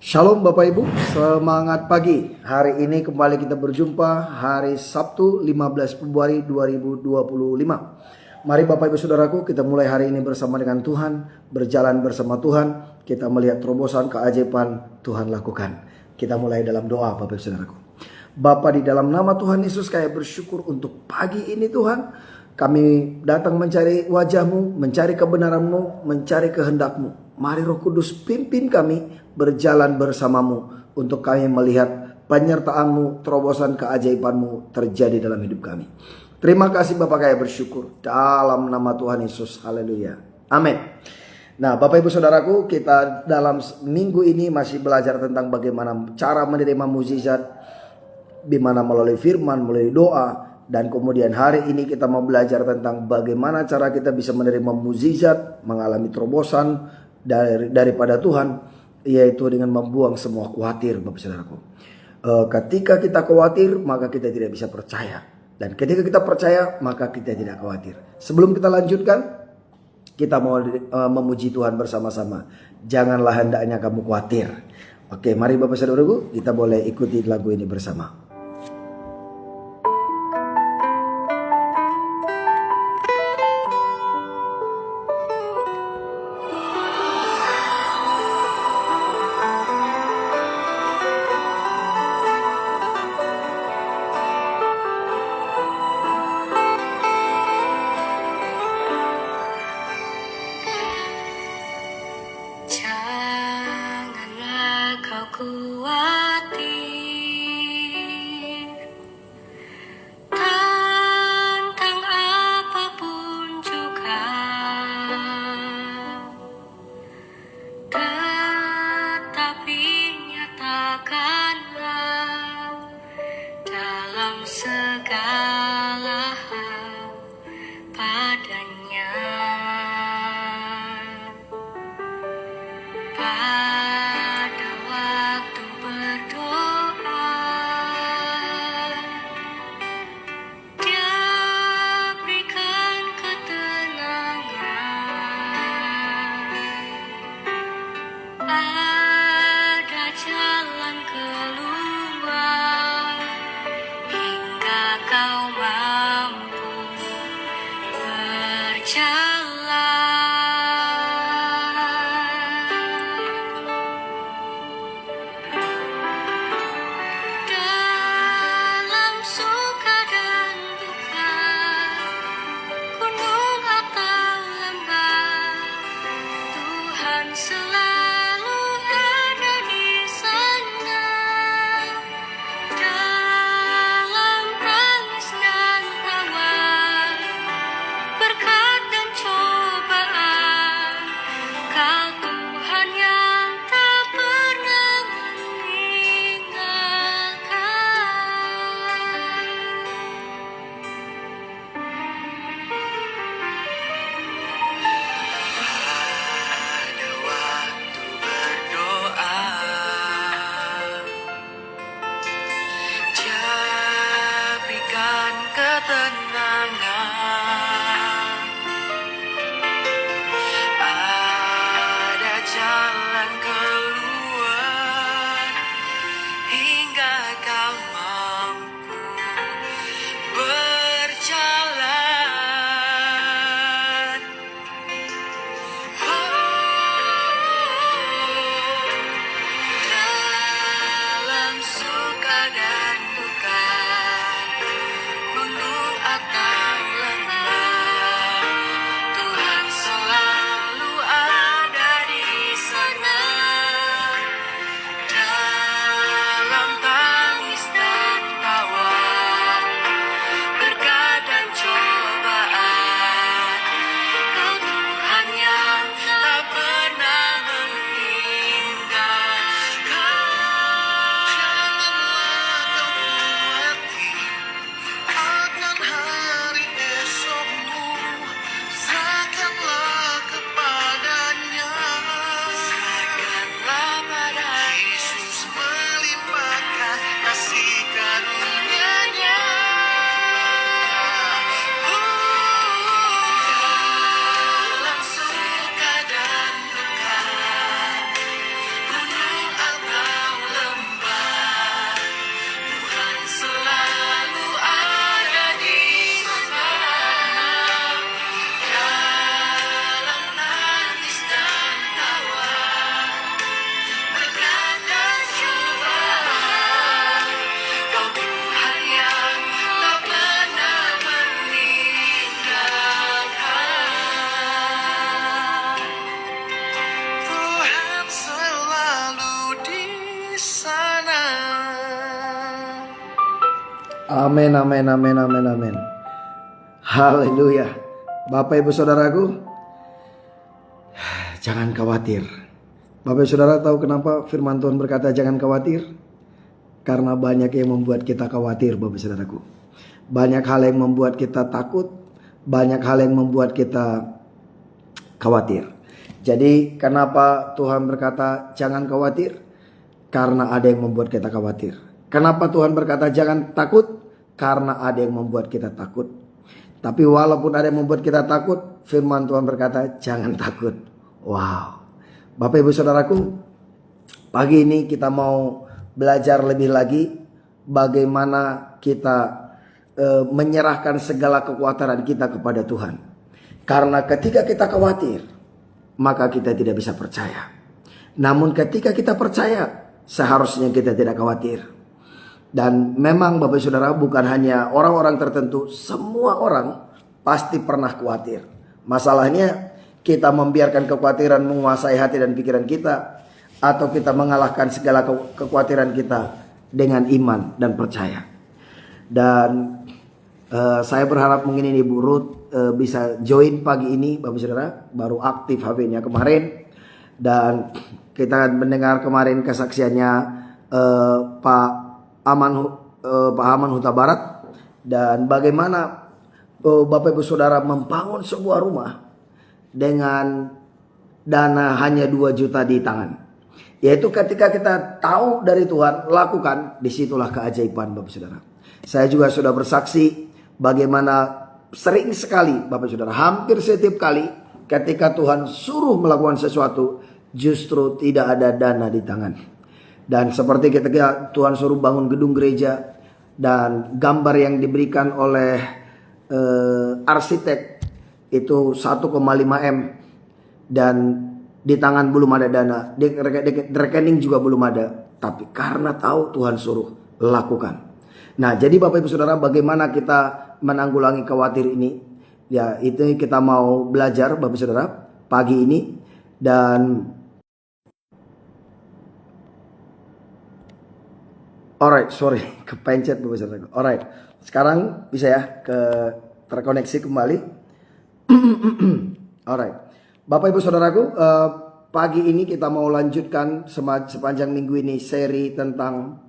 Shalom Bapak Ibu, semangat pagi. Hari ini kembali kita berjumpa hari Sabtu 15 Februari 2025. Mari Bapak Ibu Saudaraku, kita mulai hari ini bersama dengan Tuhan, berjalan bersama Tuhan. Kita melihat terobosan keajaiban Tuhan lakukan. Kita mulai dalam doa Bapak Ibu Saudaraku. Bapa, di dalam nama Tuhan Yesus, kami bersyukur untuk pagi ini Tuhan. Kami datang mencari wajah-Mu, mencari kebenaran-Mu, mencari kehendak-Mu. Mari Roh Kudus pimpin kami berjalan bersama-Mu untuk kami melihat penyertaan-Mu, terobosan keajaiban-Mu terjadi dalam hidup kami. Terima kasih Bapak, kami bersyukur dalam nama Tuhan Yesus. Haleluya. Amin. Nah Bapak Ibu Saudaraku, kita dalam minggu ini masih belajar tentang bagaimana cara menerima mukjizat, bagaimana melalui firman, melalui doa. Dan kemudian hari ini kita mau belajar tentang bagaimana cara kita bisa menerima mukjizat, mengalami terobosan daripada Tuhan, yaitu dengan membuang semua khawatir Bapak Saudaraku. Ketika kita khawatir, maka kita tidak bisa percaya. Dan ketika kita percaya, maka kita tidak khawatir. Sebelum kita lanjutkan, kita mau memuji Tuhan bersama-sama. Janganlah hendaknya kamu khawatir. Oke, mari Bapak Saudaraku, kita boleh ikuti lagu ini bersama. Janganlah kau khawatir tentang apapun juga, tetapi nyatakanlah dalam segala hal padanya. Pada waktu Amin, amin, amin, amin, amin. Haleluya. Bapak Ibu Saudaraku, jangan khawatir. Bapak Ibu Saudara tahu kenapa firman Tuhan berkata jangan khawatir? Karena banyak yang membuat kita khawatir, Bapak Ibu Saudaraku. Banyak hal yang membuat kita takut, banyak hal yang membuat kita khawatir. Jadi kenapa Tuhan berkata jangan khawatir? Karena ada yang membuat kita khawatir. Kenapa Tuhan berkata jangan takut? Karena ada yang membuat kita takut. Tapi walaupun ada yang membuat kita takut, firman Tuhan berkata jangan takut. Wow. Bapak Ibu Saudaraku, pagi ini kita mau belajar lebih lagi bagaimana kita menyerahkan segala kekhawatiran kita kepada Tuhan. Karena ketika kita khawatir, maka kita tidak bisa percaya. Namun ketika kita percaya, seharusnya kita tidak khawatir. Dan memang Bapak Saudara, bukan hanya orang-orang tertentu, semua orang pasti pernah khawatir. Masalahnya kita membiarkan kekhawatiran menguasai hati dan pikiran kita, atau kita mengalahkan segala kekhawatiran kita dengan iman dan percaya. Dan saya berharap mungkin ini Bu Ruth bisa join pagi ini, Bapak Saudara, baru aktif HP-nya kemarin. Dan kita mendengar kemarin kesaksiannya Pak Aman Huta Barat, dan bagaimana Bapak Ibu Saudara membangun sebuah rumah dengan dana hanya 2 juta di tangan. Yaitu ketika kita tahu dari Tuhan, lakukan, disitulah keajaiban, Bapak Saudara. Saya juga sudah bersaksi bagaimana sering sekali, Bapak Saudara, hampir setiap kali ketika Tuhan suruh melakukan sesuatu, justru tidak ada dana di tangan. Dan seperti ketika Tuhan suruh bangun gedung gereja, dan gambar yang diberikan oleh arsitek itu 1,5 M, dan di tangan belum ada dana, di rekening juga belum ada, tapi karena tahu Tuhan suruh, lakukan. Nah, jadi Bapak Ibu Saudara, bagaimana kita menanggulangi khawatir ini? Ya, itu kita mau belajar Bapak Saudara pagi ini. Dan alright, sorry, kepencet Bapak Saudara. Alright, sekarang bisa ya terkoneksi kembali. Alright, Bapak Ibu Saudaraku, pagi ini kita mau lanjutkan sepanjang minggu ini seri tentang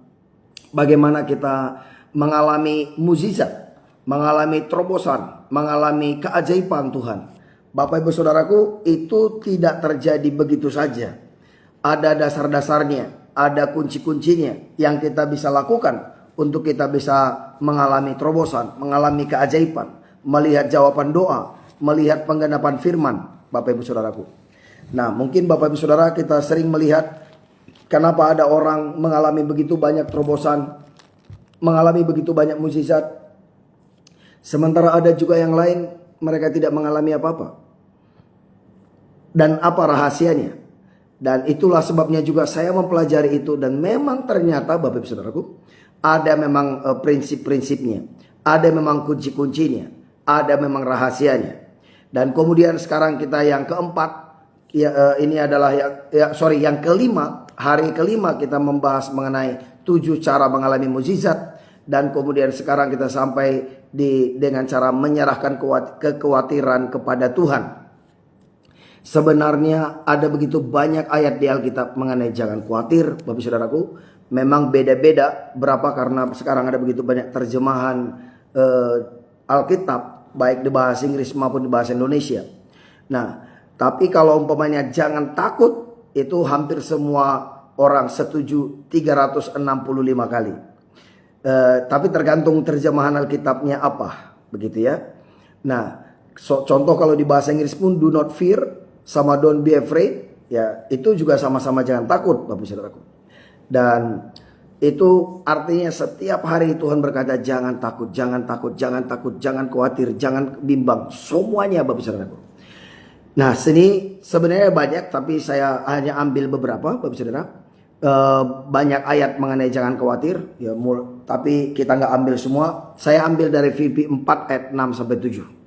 bagaimana kita mengalami mukjizat, mengalami terobosan, mengalami keajaiban Tuhan. Bapak Ibu Saudaraku, itu tidak terjadi begitu saja. Ada dasar-dasarnya, ada kunci-kuncinya yang kita bisa lakukan untuk kita bisa mengalami terobosan, mengalami keajaiban, melihat jawaban doa, melihat penggenapan firman, Bapak Ibu Saudaraku. Nah, mungkin Bapak Ibu Saudara, kita sering melihat kenapa ada orang mengalami begitu banyak terobosan, mengalami begitu banyak mukjizat, sementara ada juga yang lain mereka tidak mengalami apa-apa. Dan apa rahasianya? Dan itulah sebabnya juga saya mempelajari itu, dan memang ternyata Bapak Ibu Saudaraku, ada memang prinsip-prinsipnya, ada memang kunci-kuncinya, ada memang rahasianya. Dan kemudian sekarang kita yang keempat, ini adalah yang kelima, hari kelima kita membahas mengenai 7 cara mengalami mukjizat. Dan kemudian sekarang kita sampai dengan cara menyerahkan kekhawatiran kepada Tuhan. Sebenarnya ada begitu banyak ayat di Alkitab mengenai jangan khawatir, Bapak Saudaraku. Memang beda-beda berapa, karena sekarang ada begitu banyak terjemahan Alkitab, baik di bahasa Inggris maupun di bahasa Indonesia. Nah, tapi kalau umpamanya jangan takut, itu hampir semua orang setuju 365 kali. Tapi tergantung terjemahan Alkitabnya apa, begitu ya. Nah, contoh kalau di bahasa Inggris pun do not fear sama don't be afraid, ya itu juga sama-sama jangan takut, Bapak Saudaraku. Dan itu artinya setiap hari Tuhan berkata jangan takut, jangan takut, jangan takut, jangan khawatir, jangan bimbang, semuanya, Bapak Saudaraku. Nah, sini sebenarnya banyak, tapi saya hanya ambil beberapa, Bapak Saudara. Banyak ayat mengenai jangan khawatir, ya, tapi kita nggak ambil semua. Saya ambil dari Filipi 4 ayat 6-7.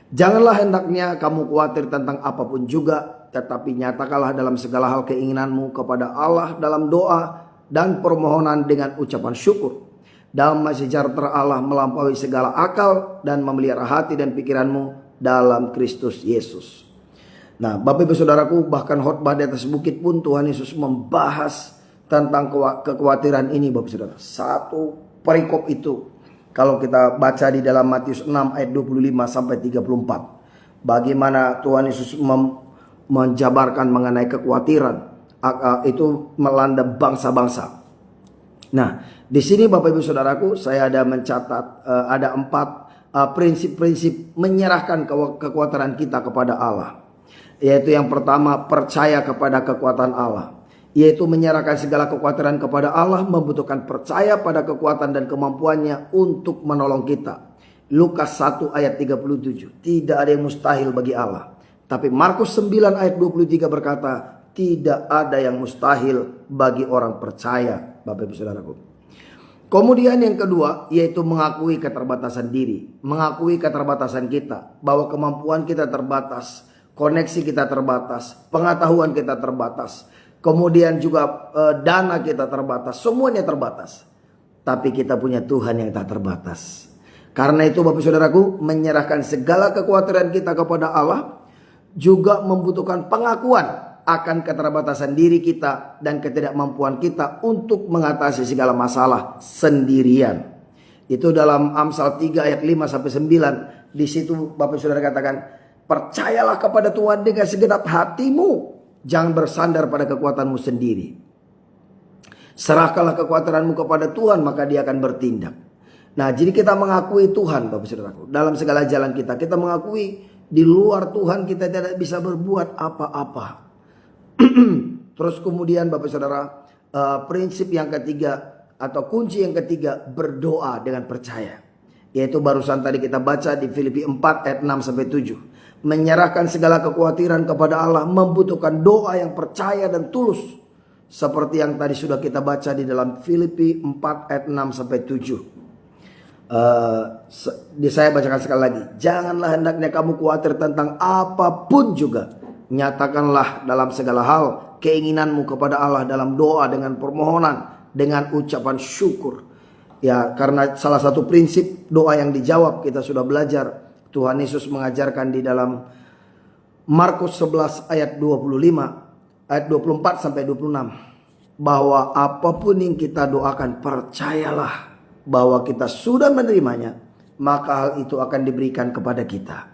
Janganlah hendaknya kamu khawatir tentang apapun juga, tetapi nyatakanlah dalam segala hal keinginanmu kepada Allah dalam doa dan permohonan dengan ucapan syukur. Damai sejahtera Allah melampaui segala akal dan memelihara hati dan pikiranmu dalam Kristus Yesus. Nah, Bapak Ibu Saudaraku, bahkan khotbah di atas bukit pun Tuhan Yesus membahas tentang kekhawatiran ini, Bapak Saudara. Satu perikop itu kalau kita baca di dalam Matius 6 ayat 25 sampai 34. Bagaimana Tuhan Yesus menjabarkan mengenai kekhawatiran itu melanda bangsa-bangsa. Nah, di sini Bapak Ibu Saudaraku, saya ada mencatat ada 4 prinsip-prinsip menyerahkan kekhawatiran kita kepada Allah. Yaitu yang pertama, percaya kepada kekuatan Allah. Yaitu menyerahkan segala kekhawatiran kepada Allah membutuhkan percaya pada kekuatan dan kemampuannya untuk menolong kita. Lukas 1 ayat 37. Tidak ada yang mustahil bagi Allah. Tapi Markus 9 ayat 23 berkata, tidak ada yang mustahil bagi orang percaya, Bapak Ibu Saudaraku. Kemudian yang kedua, yaitu mengakui keterbatasan diri. Mengakui keterbatasan kita, bahwa kemampuan kita terbatas. Koneksi kita terbatas, pengetahuan kita terbatas, kemudian juga dana kita terbatas, semuanya terbatas. Tapi kita punya Tuhan yang tak terbatas. Karena itu Bapak Saudaraku, menyerahkan segala kekhawatiran kita kepada Allah juga membutuhkan pengakuan akan keterbatasan diri kita dan ketidakmampuan kita untuk mengatasi segala masalah sendirian. Itu dalam Amsal 3 ayat 5 sampai 9. Di situ Bapak Saudara katakan, percayalah kepada Tuhan dengan segenap hatimu. Jangan bersandar pada kekuatanmu sendiri. Serahkanlah kekhawatiranmu kepada Tuhan, maka Dia akan bertindak. Nah, jadi kita mengakui Tuhan, Bapak Saudaraku, dalam segala jalan kita. Kita mengakui di luar Tuhan kita tidak bisa berbuat apa-apa. Terus kemudian Bapak Saudara, prinsip yang ketiga atau kunci yang ketiga, berdoa dengan percaya. Yaitu barusan tadi kita baca di Filipi 4 ayat 6 sampai 7. Menyerahkan segala kekhawatiran kepada Allah membutuhkan doa yang percaya dan tulus. Seperti yang tadi sudah kita baca di dalam Filipi 4 ayat 6 sampai 7. Saya bacakan sekali lagi. Janganlah hendaknya kamu khawatir tentang apapun juga. Nyatakanlah dalam segala hal keinginanmu kepada Allah dalam doa dengan permohonan, dengan ucapan syukur. Ya, karena salah satu prinsip doa yang dijawab kita sudah belajar. Tuhan Yesus mengajarkan di dalam Markus 11 ayat 25 ayat 24 sampai 26 bahwa apapun yang kita doakan, percayalah bahwa kita sudah menerimanya, maka hal itu akan diberikan kepada kita.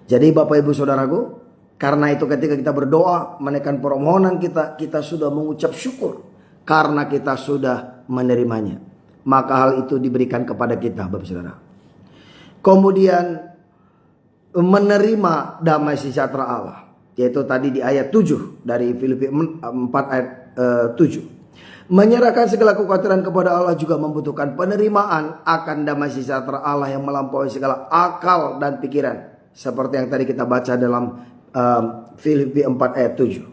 Jadi Bapak Ibu Saudaraku, karena itu ketika kita berdoa menaikkan permohonan kita, kita sudah mengucap syukur karena kita sudah menerimanya, maka hal itu diberikan kepada kita, Bapak Saudara. Kemudian menerima damai sejahtera Allah, yaitu tadi di ayat 7 dari Filipi 4 ayat 7. Menyerahkan segala kekhawatiran kepada Allah juga membutuhkan penerimaan akan damai sejahtera Allah yang melampaui segala akal dan pikiran, seperti yang tadi kita baca dalam Filipi 4 ayat 7.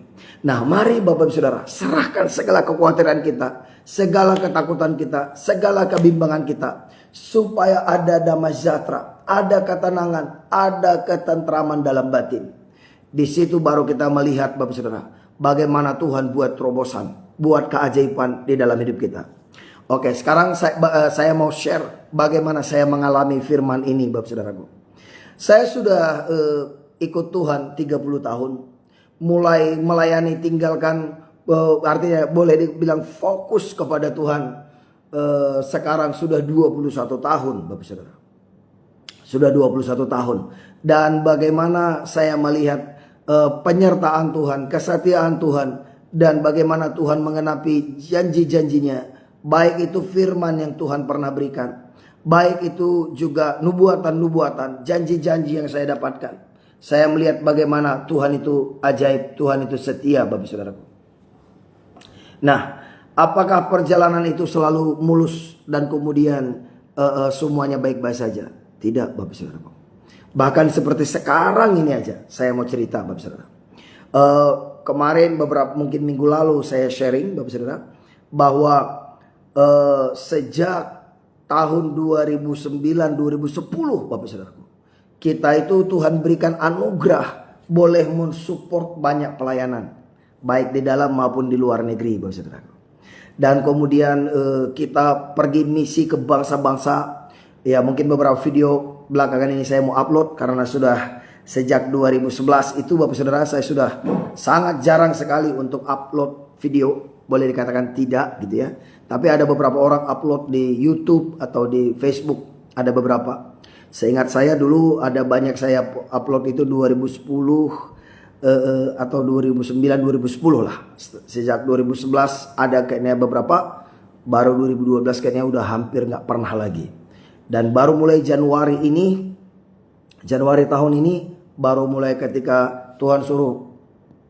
Nah, mari Bapak Ibu Saudara, serahkan segala kekhawatiran kita, segala ketakutan kita, segala kebimbangan kita, supaya ada damai sejahtera, ada ketenangan, ada ketentraman dalam batin. Di situ baru kita melihat Bapak Saudara, bagaimana Tuhan buat terobosan, buat keajaiban di dalam hidup kita. Oke, sekarang saya mau share bagaimana saya mengalami firman ini, Bapak Saudaraku. Saya sudah ikut Tuhan 30 tahun. Mulai melayani, tinggalkan, artinya boleh dibilang fokus kepada Tuhan. Sekarang sudah 21 tahun, Bapak Saudara. Sudah 21 tahun. Dan bagaimana saya melihat penyertaan Tuhan, kesetiaan Tuhan, dan bagaimana Tuhan mengenapi janji-janjinya. Baik itu firman yang Tuhan pernah berikan, baik itu juga nubuatan-nubuatan, janji-janji yang saya dapatkan. Saya melihat bagaimana Tuhan itu ajaib, Tuhan itu setia, Bapak Saudaraku. Nah, apakah perjalanan itu selalu mulus dan kemudian semuanya baik-baik saja? Tidak, Bapak Saudara. Bahkan seperti sekarang ini aja saya mau cerita, Bapak Saudara. Kemarin mungkin minggu lalu saya sharing, Bapak Saudara, bahwa sejak tahun 2009-2010, Bapak Saudara, kita itu Tuhan berikan anugerah boleh mensupport banyak pelayanan, baik di dalam maupun di luar negeri, Bapak Saudara. Dan kemudian kita pergi misi ke bangsa-bangsa. Ya mungkin beberapa video belakangan ini saya mau upload karena sudah sejak 2011 itu Bapak Saudara saya sudah sangat jarang sekali untuk upload video. Boleh dikatakan tidak gitu ya. Tapi ada beberapa orang upload di YouTube atau di Facebook. Ada beberapa. Seingat saya dulu ada banyak saya upload itu 2010 atau 2009 2010 lah. Sejak 2011 ada kayaknya beberapa. Baru 2012 kayaknya udah hampir nggak pernah lagi. Dan baru mulai Januari tahun ini baru mulai ketika Tuhan suruh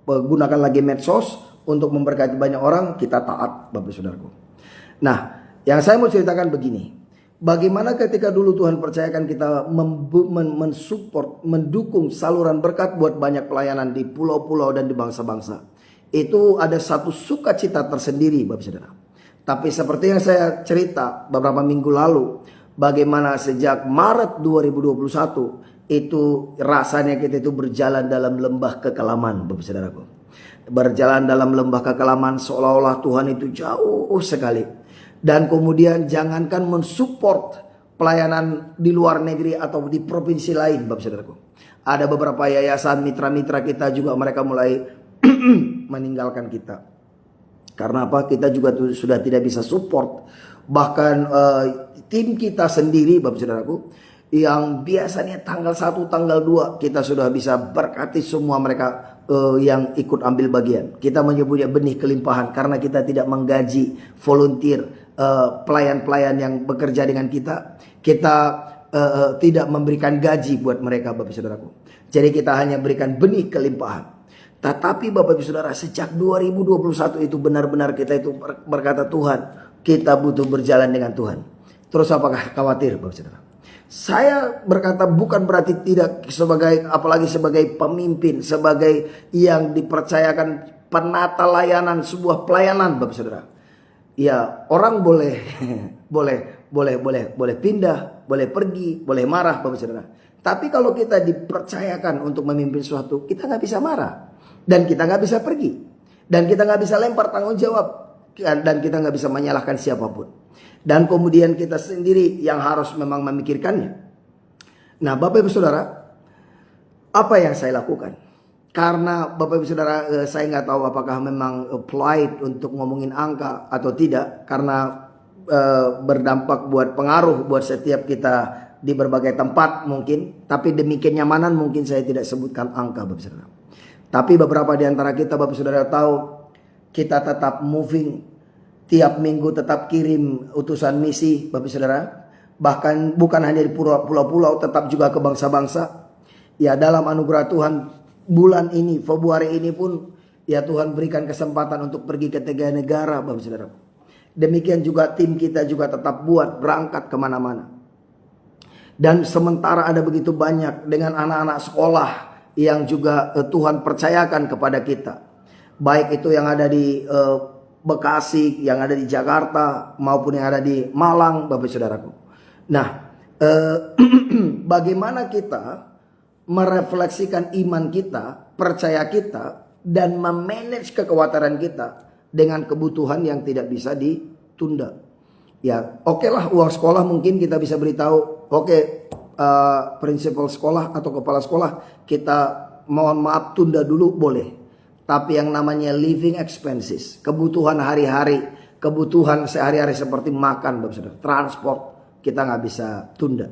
gunakan lagi medsos untuk memberkati banyak orang, kita taat Bapak Saudaraku. Nah, yang saya mau ceritakan begini. Bagaimana ketika dulu Tuhan percayakan kita mensupport, mendukung saluran berkat buat banyak pelayanan di pulau-pulau dan di bangsa-bangsa. Itu ada satu sukacita tersendiri Bapak Saudara. Tapi seperti yang saya cerita beberapa minggu lalu, bagaimana sejak Maret 2021 itu rasanya kita itu berjalan dalam lembah kekelaman Bapak Saudaraku. Berjalan dalam lembah kekelaman seolah-olah Tuhan itu jauh sekali. Dan kemudian jangankan mensupport pelayanan di luar negeri atau di provinsi lain Bapak Saudaraku. Ada beberapa yayasan mitra-mitra kita juga mereka mulai meninggalkan kita. Karena apa? Kita juga sudah tidak bisa support. Bahkan tim kita sendiri Bapak Saudaraku yang biasanya tanggal 1, tanggal 2 kita sudah bisa berkati semua mereka yang ikut ambil bagian. Kita menyebutnya benih kelimpahan karena kita tidak menggaji volunteer pelayan-pelayan yang bekerja dengan kita. Kita tidak memberikan gaji buat mereka Bapak Saudaraku. Jadi kita hanya berikan benih kelimpahan. Tetapi Bapak Ibu Saudara sejak 2021 itu benar-benar kita itu berkata Tuhan kita butuh berjalan dengan Tuhan. Terus apakah khawatir Bapak Saudara? Saya berkata bukan berarti tidak sebagai apalagi sebagai pemimpin, sebagai yang dipercayakan penata layanan sebuah pelayanan Bapak Saudara. Ya, orang boleh pindah, boleh pergi, boleh marah Bapak Saudara. Tapi kalau kita dipercayakan untuk memimpin sesuatu, kita nggak bisa marah dan kita nggak bisa pergi dan kita nggak bisa lempar tanggung jawab dan kita nggak bisa menyalahkan siapapun. Dan kemudian kita sendiri yang harus memang memikirkannya. Nah Bapak Ibu Saudara, apa yang saya lakukan? Karena Bapak Ibu Saudara saya nggak tahu apakah memang applied untuk ngomongin angka atau tidak. Karena berdampak buat pengaruh buat setiap kita di berbagai tempat mungkin. Tapi demi kenyamanan mungkin saya tidak sebutkan angka Bapak Saudara. Tapi beberapa di antara kita Bapak Saudara tahu kita tetap moving. Tiap minggu tetap kirim utusan misi Bapak Saudara. Bahkan bukan hanya di pulau-pulau tetap juga ke bangsa-bangsa. Ya dalam anugerah Tuhan bulan ini Februari ini pun ya Tuhan berikan kesempatan untuk pergi ke 3 negara Bapak Saudara. Demikian juga tim kita juga tetap berangkat kemana-mana. Dan sementara ada begitu banyak dengan anak-anak sekolah yang juga Tuhan percayakan kepada kita. Baik itu yang ada di Bekasi, yang ada di Jakarta, maupun yang ada di Malang, Bapak Saudaraku. Nah, bagaimana kita merefleksikan iman kita, percaya kita, dan memanage kekhawatiran kita dengan kebutuhan yang tidak bisa ditunda. Ya, oke lah uang sekolah mungkin kita bisa beritahu, prinsipal sekolah atau kepala sekolah kita mohon maaf tunda dulu boleh. Tapi yang namanya living expenses, kebutuhan hari-hari, kebutuhan sehari-hari seperti makan, Bapak Saudara, transport, kita nggak bisa tunda.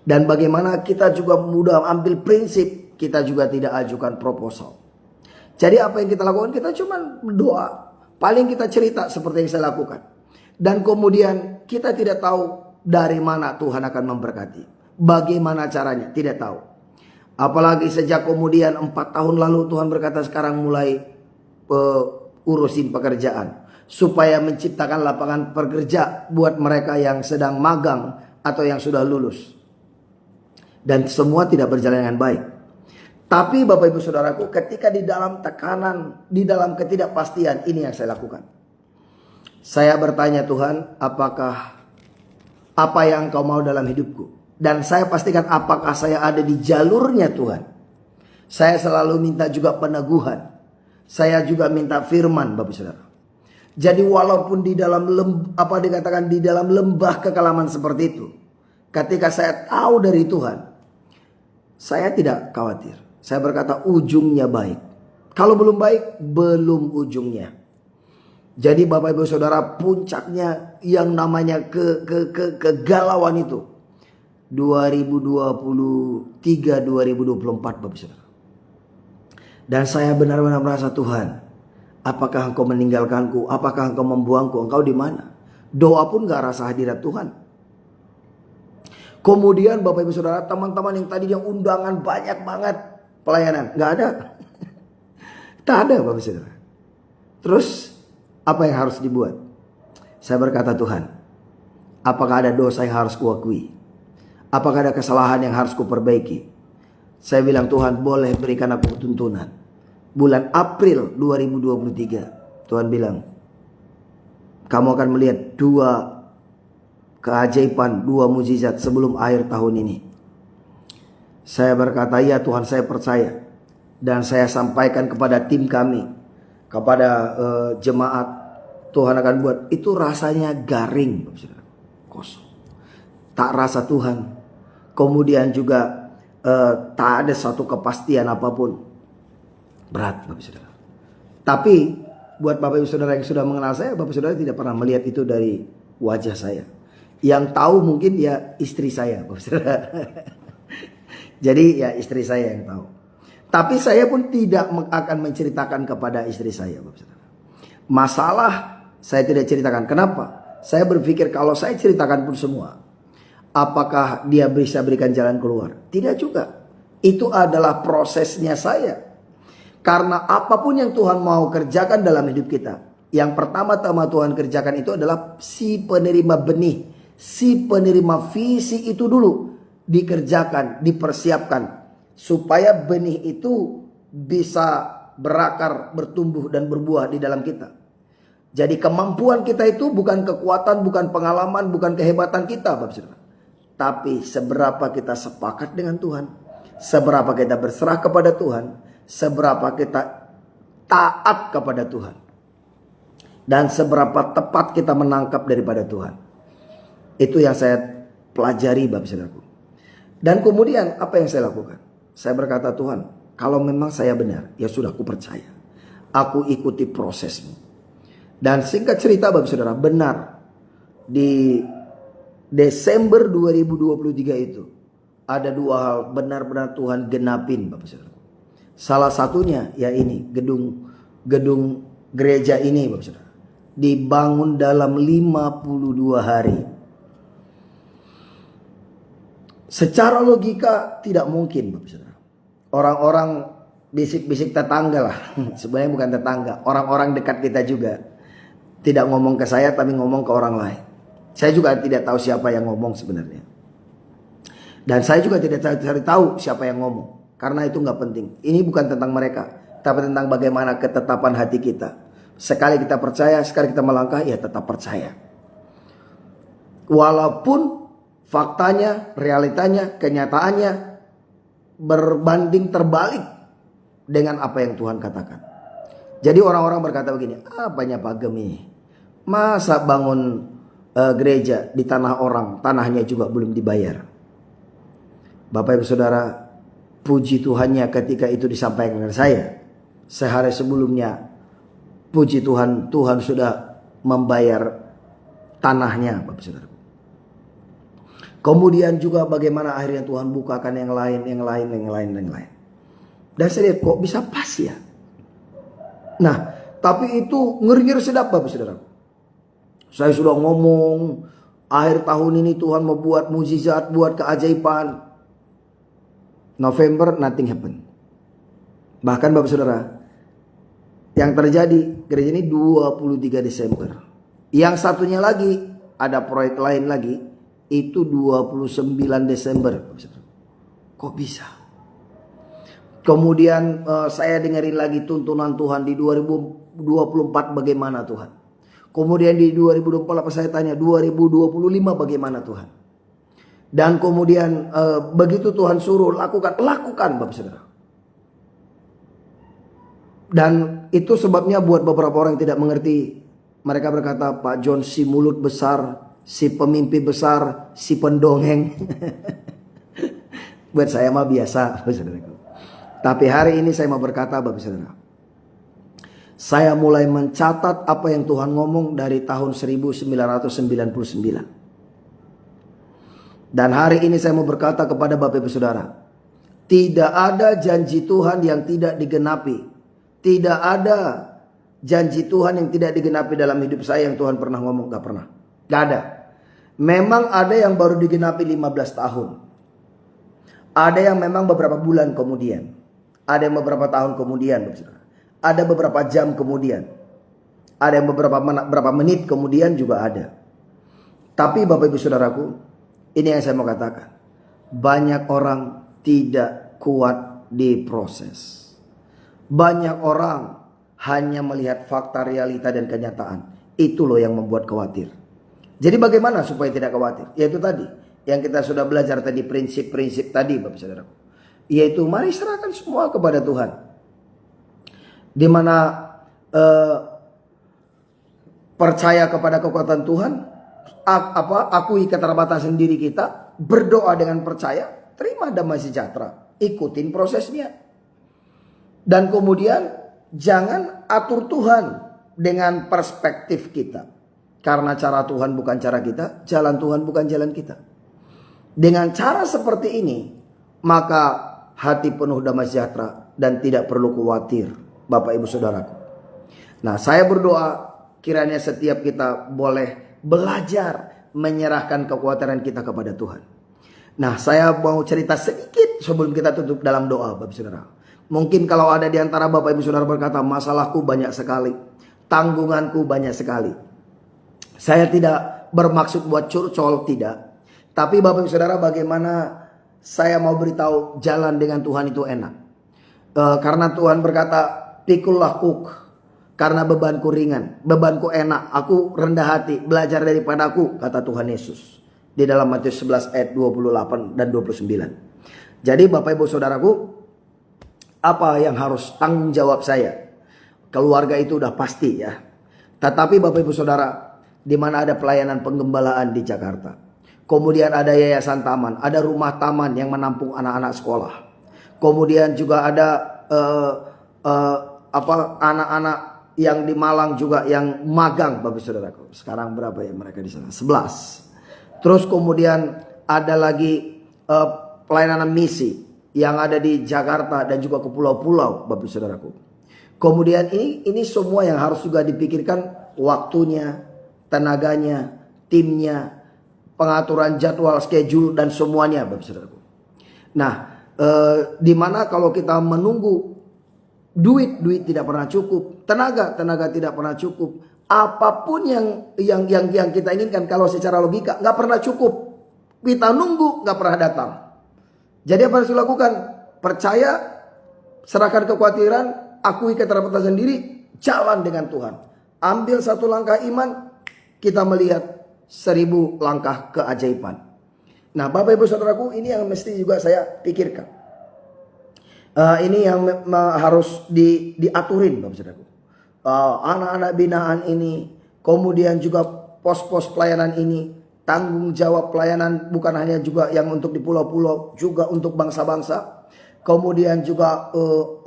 Dan bagaimana kita juga mudah ambil prinsip, kita juga tidak ajukan proposal. Jadi apa yang kita lakukan? Kita cuma berdoa, paling kita cerita seperti yang saya lakukan. Dan kemudian kita tidak tahu dari mana Tuhan akan memberkati. Bagaimana caranya? Tidak tahu. Apalagi sejak kemudian 4 tahun lalu Tuhan berkata sekarang mulai urusin pekerjaan. Supaya menciptakan lapangan pekerja buat mereka yang sedang magang atau yang sudah lulus. Dan semua tidak berjalan dengan baik. Tapi Bapak Ibu Saudaraku ketika di dalam tekanan, di dalam ketidakpastian ini yang saya lakukan. Saya bertanya Tuhan apakah apa yang Kau mau dalam hidupku? Dan saya pastikan apakah saya ada di jalurnya Tuhan. Saya selalu minta juga peneguhan. Saya juga minta firman Bapak Saudara. Jadi walaupun di dalam dikatakan di dalam lembah kekelaman seperti itu, ketika saya tahu dari Tuhan, saya tidak khawatir. Saya berkata ujungnya baik. Kalau belum baik, belum ujungnya. Jadi Bapak Ibu Saudara, puncaknya yang namanya kegalauan itu 2023 2024 Bapak Saudara. Dan saya benar-benar merasa, Tuhan, apakah Engkau meninggalkanku? Apakah Engkau membuangku? Engkau di mana? Doa pun gak rasa hadirat Tuhan. Kemudian Bapak Ibu Saudara, teman-teman yang tadinya undangan banyak banget pelayanan, gak ada. Tak ada Bapak Saudara. Terus apa yang harus dibuat? Saya berkata, Tuhan, apakah ada dosa yang harus kuakui? Apakah ada kesalahan yang harus kuperbaiki? Saya bilang, Tuhan, boleh berikan aku tuntunan. Bulan April 2023, Tuhan bilang, kamu akan melihat 2 keajaiban, 2 mujizat sebelum akhir tahun ini. Saya berkata, ya Tuhan, saya percaya. Dan saya sampaikan kepada tim kami, kepada jemaat, Tuhan akan buat. Itu rasanya garing, kosong, tak rasa Tuhan. Kemudian juga tak ada suatu kepastian apapun. Berat Bapak Saudara. Tapi buat Bapak Ibu Saudara yang sudah mengenal saya, Bapak Saudara tidak pernah melihat itu dari wajah saya. Yang tahu mungkin ya istri saya Bapak Saudara. Jadi ya istri saya yang tahu. Tapi saya pun tidak akan menceritakan kepada istri saya Bapak Saudara. Masalah saya tidak ceritakan. Kenapa? Saya berpikir kalau saya ceritakan pun semua, apakah dia bisa berikan jalan keluar? Tidak juga. Itu adalah prosesnya saya. Karena apapun yang Tuhan mau kerjakan dalam hidup kita, yang pertama-tama Tuhan kerjakan itu adalah si penerima benih, si penerima visi itu dulu dikerjakan, dipersiapkan, supaya benih itu bisa berakar, bertumbuh dan berbuah di dalam kita. Jadi kemampuan kita itu bukan kekuatan, bukan pengalaman, bukan kehebatan kita Bapak Saudara. Tapi seberapa kita sepakat dengan Tuhan, seberapa kita berserah kepada Tuhan, seberapa kita taat kepada Tuhan, dan seberapa tepat kita menangkap daripada Tuhan. Itu yang saya pelajari Bapak Saudaraku. Dan kemudian apa yang saya lakukan? Saya berkata, Tuhan, kalau memang saya benar, ya sudah, aku percaya. Aku ikuti prosesmu. Dan singkat cerita Bapak Saudara, benar di Desember 2023 itu ada 2 hal benar-benar Tuhan genapin Bapak Saudara. Salah satunya ya ini, gedung gereja ini Bapak Saudara, dibangun dalam 52 hari. Secara logika tidak mungkin Bapak Saudara. Orang-orang bisik-bisik tetangga lah, sebenarnya bukan tetangga, orang-orang dekat kita juga tidak ngomong ke saya tapi ngomong ke orang lain. Saya juga tidak tahu siapa yang ngomong sebenarnya. Dan saya juga tidak cari tahu siapa yang ngomong. Karena itu nggak penting. Ini bukan tentang mereka, tapi tentang bagaimana ketetapan hati kita. Sekali kita percaya, sekali kita melangkah, ya tetap percaya. Walaupun faktanya, realitanya, kenyataannya berbanding terbalik dengan apa yang Tuhan katakan. Jadi orang-orang berkata begini, apanya Pak Gemi? Masa bangun gereja di tanah orang, tanahnya juga belum dibayar. Bapak Ibu Saudara, puji Tuhannya ketika itu disampaikan kepada saya. Sehari sebelumnya, puji Tuhan, Tuhan sudah membayar tanahnya Bapak Saudara. Kemudian juga bagaimana akhirnya Tuhan bukakan yang lain. Dan saya lihat kok bisa pas ya. Nah, tapi itu ngeri-ngeri sedap Bapak Saudara. Saya sudah ngomong, akhir tahun ini Tuhan mau buat mujizat, buat keajaiban. November nothing happen. Bahkan Bapak Saudara, yang terjadi gereja ini 23 Desember. Yang satunya lagi, ada proyek lain lagi, itu 29 Desember. Kok bisa? Kemudian saya dengerin lagi tuntunan Tuhan di 2024 bagaimana Tuhan. Kemudian di 2024 saya tanya 2025 bagaimana Tuhan. Dan kemudian begitu Tuhan suruh lakukan Bapak Saudara. Dan itu sebabnya buat beberapa orang yang tidak mengerti Mereka berkata, Pak John si mulut besar, si pemimpi besar, si pendongeng. Buat saya mah biasa, saudaraku. Tapi hari ini saya mau berkata, Bapak Saudara, saya mulai mencatat apa yang Tuhan ngomong dari tahun 1999. Dan hari ini saya mau berkata kepada Bapak Ibu Saudara, tidak ada janji Tuhan yang tidak digenapi. Tidak ada janji Tuhan yang tidak digenapi dalam hidup saya yang Tuhan pernah ngomong. Gak pernah. Gak ada. Memang ada yang baru digenapi 15 tahun. Ada yang memang beberapa bulan kemudian. Ada yang beberapa tahun kemudian. Ada beberapa jam kemudian. Ada yang beberapa menit kemudian juga ada. Tapi Bapak Ibu Saudaraku, ini yang saya mau katakan. Banyak orang tidak kuat di proses. Banyak orang hanya melihat fakta, realita dan kenyataan. Itu loh yang membuat khawatir. Jadi bagaimana supaya tidak khawatir? Yaitu tadi yang kita sudah belajar tadi, prinsip-prinsip tadi Bapak Saudaraku. Yaitu mari serahkan semua kepada Tuhan. Dimana percaya kepada kekuatan Tuhan, akui keterbatasan diri kita, berdoa dengan percaya, terima damai sejahtera, ikutin prosesnya. Dan kemudian jangan atur Tuhan dengan perspektif kita. Karena cara Tuhan bukan cara kita, jalan Tuhan bukan jalan kita. Dengan cara seperti ini, maka hati penuh damai sejahtera dan tidak perlu khawatir, Bapak Ibu Saudaraku. Nah, saya berdoa kiranya setiap kita boleh belajar menyerahkan kekhawatiran kita kepada Tuhan. Nah, saya mau cerita sedikit sebelum kita tutup dalam doa, Bapak Saudara. Mungkin kalau ada di antara Bapak Ibu Saudara berkata, masalahku banyak sekali, tanggunganku banyak sekali. Saya tidak bermaksud buat curcol, tidak. Tapi Bapak Ibu Saudara, bagaimana saya mau beritahu jalan dengan Tuhan itu enak. Karena Tuhan berkata, pikullah kuk, karena bebanku ringan, bebanku enak, aku rendah hati, belajar daripadaku, kata Tuhan Yesus. Di dalam Matius 11 ayat 28 dan 29. Jadi Bapak Ibu Saudaraku, apa yang harus tanggung jawab saya? Keluarga itu udah pasti ya. Tetapi Bapak Ibu Saudara, di mana ada pelayanan penggembalaan di Jakarta. Kemudian ada yayasan taman, ada rumah taman yang menampung anak-anak sekolah. Kemudian juga ada anak-anak yang di Malang juga yang magang, Bapak Saudaraku. Sekarang berapa ya mereka di sana? 11. Terus kemudian ada lagi pelayanan misi yang ada di Jakarta dan juga ke pulau-pulau, Bapak Saudaraku. Kemudian ini semua yang harus juga dipikirkan, waktunya, tenaganya, timnya, pengaturan jadwal, schedule dan semuanya, Bapak Saudaraku. Nah, di mana kalau kita menunggu duit tidak pernah cukup, tenaga tidak pernah cukup, apapun yang kita inginkan kalau secara logika nggak pernah cukup, kita nunggu nggak pernah datang. Jadi apa harus dilakukan? Percaya, serahkan kekhawatiran, akui keterbatasan diri, jalan dengan Tuhan. Ambil satu langkah iman, kita melihat 1000 langkah keajaiban. Nah, Bapak Ibu Saudaraku, ini yang mesti juga saya pikirkan. Ini yang harus diaturin, Bapak Saudaraku. Anak-anak binaan ini, kemudian juga pos-pos pelayanan ini, tanggung jawab pelayanan bukan hanya juga yang untuk di pulau-pulau, juga untuk bangsa-bangsa. Kemudian juga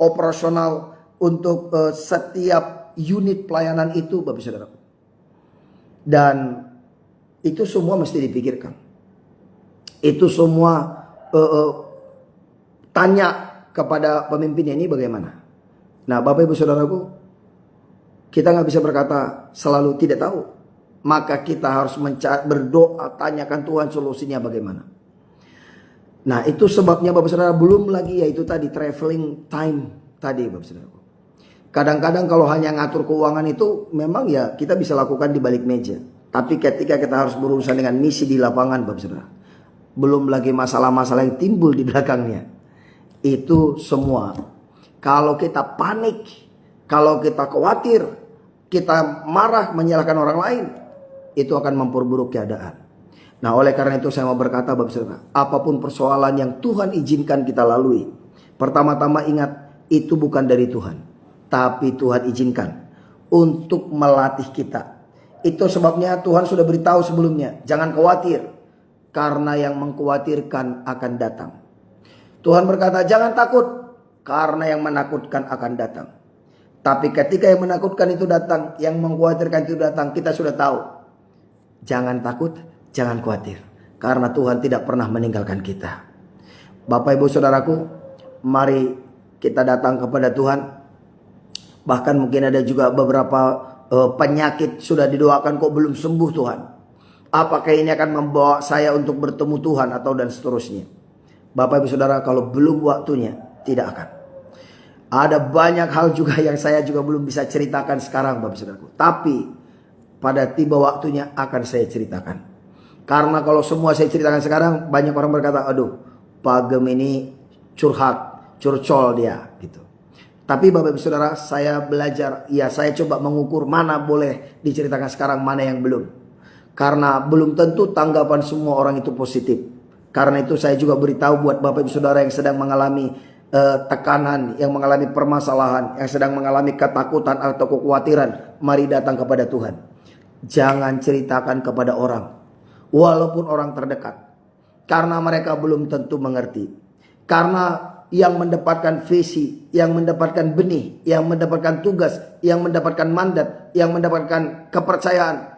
operasional untuk setiap unit pelayanan itu, Bapak Saudaraku. Dan itu semua mesti dipikirkan. Itu semua tanya kepada pemimpinnya ini bagaimana. Nah, Bapak Ibu Saudaraku, kita nggak bisa berkata selalu tidak tahu. Maka kita harus berdoa, tanyakan Tuhan solusinya bagaimana. Nah, itu sebabnya Bapak Saudara, belum lagi yaitu tadi traveling time tadi, Bapak Saudaraku. Kadang-kadang kalau hanya ngatur keuangan itu memang ya kita bisa lakukan di balik meja. Tapi ketika kita harus berurusan dengan misi di lapangan, Bapak Saudara, belum lagi masalah-masalah yang timbul di belakangnya. Itu semua, kalau kita panik, kalau kita khawatir, kita marah menyalahkan orang lain, itu akan memperburuk keadaan. Nah, oleh karena itu saya mau berkata, Bapak Saudara, apapun persoalan yang Tuhan izinkan kita lalui, pertama-tama ingat, itu bukan dari Tuhan, tapi Tuhan izinkan untuk melatih kita, Itu sebabnya Tuhan sudah beritahu sebelumnya, jangan khawatir karena yang mengkhawatirkan akan datang. Tuhan berkata, jangan takut karena yang menakutkan akan datang. Tapi ketika yang menakutkan itu datang, yang mengkhawatirkan itu datang, kita sudah tahu. Jangan takut, jangan khawatir. Karena Tuhan tidak pernah meninggalkan kita. Bapak ibu saudaraku, mari kita datang kepada Tuhan. Bahkan mungkin ada juga beberapa penyakit sudah didoakan kok belum sembuh Tuhan. Apakah ini akan membawa saya untuk bertemu Tuhan atau dan seterusnya. Bapak ibu saudara, kalau belum waktunya, tidak akan. Ada banyak hal juga yang saya juga belum bisa ceritakan sekarang Bapak saudaraku. Tapi pada tiba waktunya akan saya ceritakan. Karena kalau semua saya ceritakan sekarang, banyak orang berkata, aduh Pak Gem ini curhat, curcol dia gitu. Tapi Bapak ibu saudara, saya belajar, ya saya coba mengukur mana boleh diceritakan sekarang, mana yang belum. Karena belum tentu tanggapan semua orang itu positif. Karena itu saya juga beritahu buat Bapak ibu saudara yang sedang mengalami tekanan, yang mengalami permasalahan, yang sedang mengalami ketakutan atau kekhawatiran, mari datang kepada Tuhan. Jangan ceritakan kepada orang, walaupun orang terdekat, karena mereka belum tentu mengerti. Karena yang mendapatkan visi, yang mendapatkan benih, yang mendapatkan tugas, yang mendapatkan mandat, yang mendapatkan kepercayaan,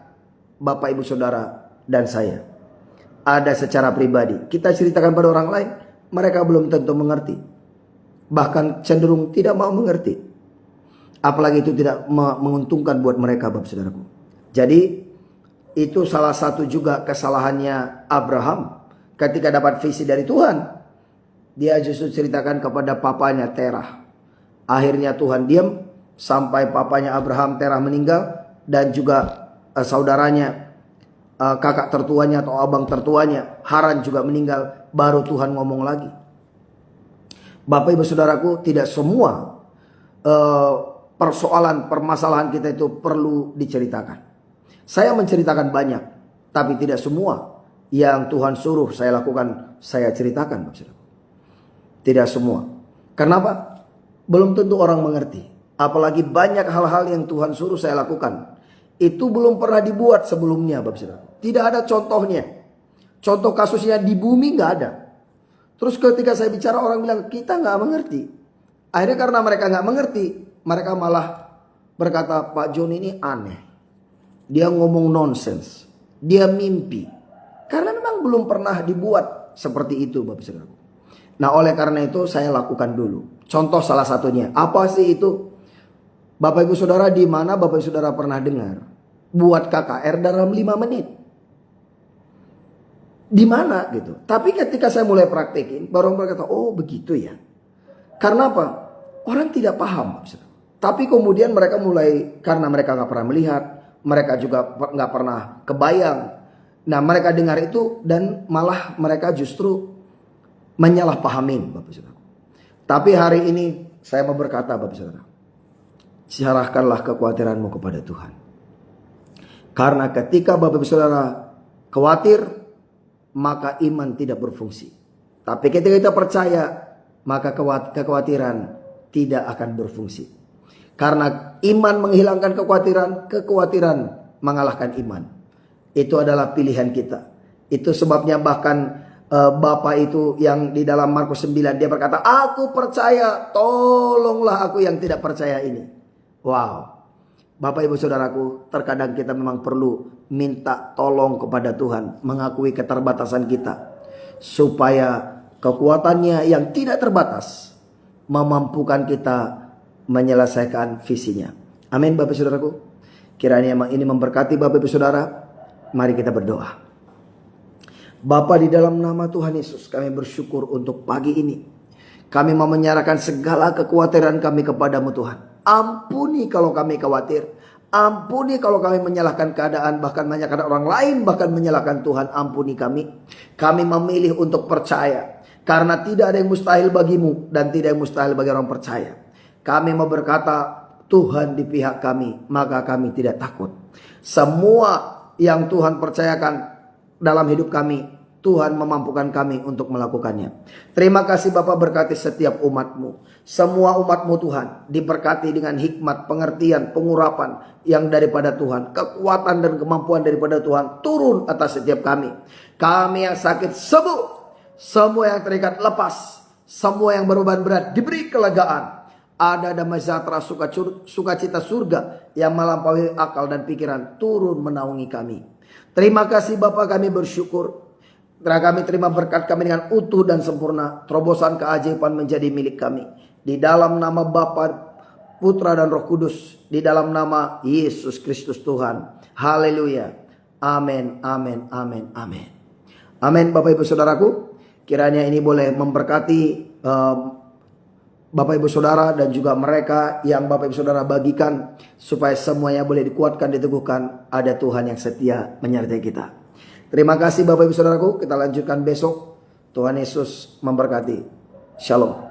Bapak ibu saudara dan saya. Ada secara pribadi, kita ceritakan pada orang lain, mereka belum tentu mengerti. Bahkan cenderung tidak mau mengerti. Apalagi itu tidak menguntungkan buat mereka Bapak saudaraku. Jadi itu salah satu juga kesalahannya Abraham. Ketika dapat visi dari Tuhan, dia justru ceritakan kepada papanya Terah. Akhirnya Tuhan diam sampai papanya Abraham Terah meninggal. Dan juga saudaranya, kakak tertuanya atau abang tertuanya Haran juga meninggal. Baru Tuhan ngomong lagi. Bapak ibu saudaraku, tidak semua persoalan, permasalahan kita itu perlu diceritakan. Saya menceritakan banyak, tapi tidak semua yang Tuhan suruh saya lakukan, saya ceritakan Bapak saudaraku. Tidak semua. Kenapa? Belum tentu orang mengerti. Apalagi banyak hal-hal yang Tuhan suruh saya lakukan, itu belum pernah dibuat sebelumnya Bapak saudaraku. Tidak ada contohnya. Contoh kasusnya di bumi gak ada. Terus ketika saya bicara, orang bilang kita nggak mengerti. Akhirnya karena mereka nggak mengerti, mereka malah berkata Pak John ini aneh. Dia ngomong nonsens. Dia mimpi. Karena memang belum pernah dibuat seperti itu Bapak saudaraku. Nah oleh karena itu saya lakukan dulu. Contoh salah satunya. Apa sih itu? Bapak ibu saudara, di mana Bapak ibu saudara pernah dengar buat KKR dalam 5 menit? Di mana gitu. Tapi ketika saya mulai praktekin, baru orang berkata, oh begitu ya. Karena apa? Orang tidak paham. Tapi kemudian mereka mulai, karena mereka nggak pernah melihat, mereka juga nggak pernah kebayang. Nah mereka dengar itu dan malah mereka justru menyalahpahamin Bapak Saudara. Tapi hari ini saya mau berkata Bapak Saudara, serahkanlah kekhawatiranmu kepada Tuhan. Karena ketika Bapak Saudara khawatir, maka iman tidak berfungsi. Tapi ketika kita percaya, maka kekhawatiran tidak akan berfungsi. Karena iman menghilangkan kekhawatiran, kekhawatiran mengalahkan iman. Itu adalah pilihan kita. Itu sebabnya bahkan Bapak itu yang di dalam Markus 9, dia berkata, aku percaya, tolonglah aku yang tidak percaya ini. Wow. Bapak ibu saudaraku, terkadang kita memang perlu minta tolong kepada Tuhan, mengakui keterbatasan kita, supaya kekuatannya yang tidak terbatas memampukan kita menyelesaikan visinya. Amin Bapak saudaraku. Kiranya memang ini memberkati Bapak ibu saudara. Mari kita berdoa. Bapa, di dalam nama Tuhan Yesus, kami bersyukur untuk pagi ini. Kami mau menyerahkan segala kekhawatiran kami kepadamu Tuhan. Ampuni kalau kami khawatir. Ampuni kalau kami menyalahkan keadaan, bahkan menyalahkan orang lain, bahkan menyalahkan Tuhan. Ampuni kami. Kami memilih untuk percaya. Karena tidak ada yang mustahil bagimu dan tidak yang mustahil bagi orang percaya. Kami mau berkata, Tuhan di pihak kami, maka kami tidak takut. Semua yang Tuhan percayakan dalam hidup kami, Tuhan memampukan kami untuk melakukannya. Terima kasih Bapa, berkati setiap umat-Mu. Semua umat-Mu Tuhan diberkati dengan hikmat, pengertian, pengurapan yang daripada Tuhan. Kekuatan dan kemampuan daripada Tuhan turun atas setiap kami. Kami yang sakit sembuh. Semua yang terikat lepas. Semua yang beroban berat diberi kelegaan. Ada damai sejahtera, sukacita surga yang melampaui akal dan pikiran turun menaungi kami. Terima kasih Bapa, kami bersyukur. Kami terima berkat kami dengan utuh dan sempurna. Terobosan keajaiban menjadi milik kami. Di dalam nama Bapa, Putra dan Roh Kudus. Di dalam nama Yesus Kristus Tuhan. Haleluya. Amin, amin, amin, amin. Amin Bapak Ibu Saudaraku. Kiranya ini boleh memberkati Bapak Ibu Saudara dan juga mereka yang Bapak Ibu Saudara bagikan. Supaya semuanya boleh dikuatkan, diteguhkan. Ada Tuhan yang setia menyertai kita. Terima kasih Bapak Ibu Saudaraku. Kita lanjutkan besok. Tuhan Yesus memberkati. Shalom.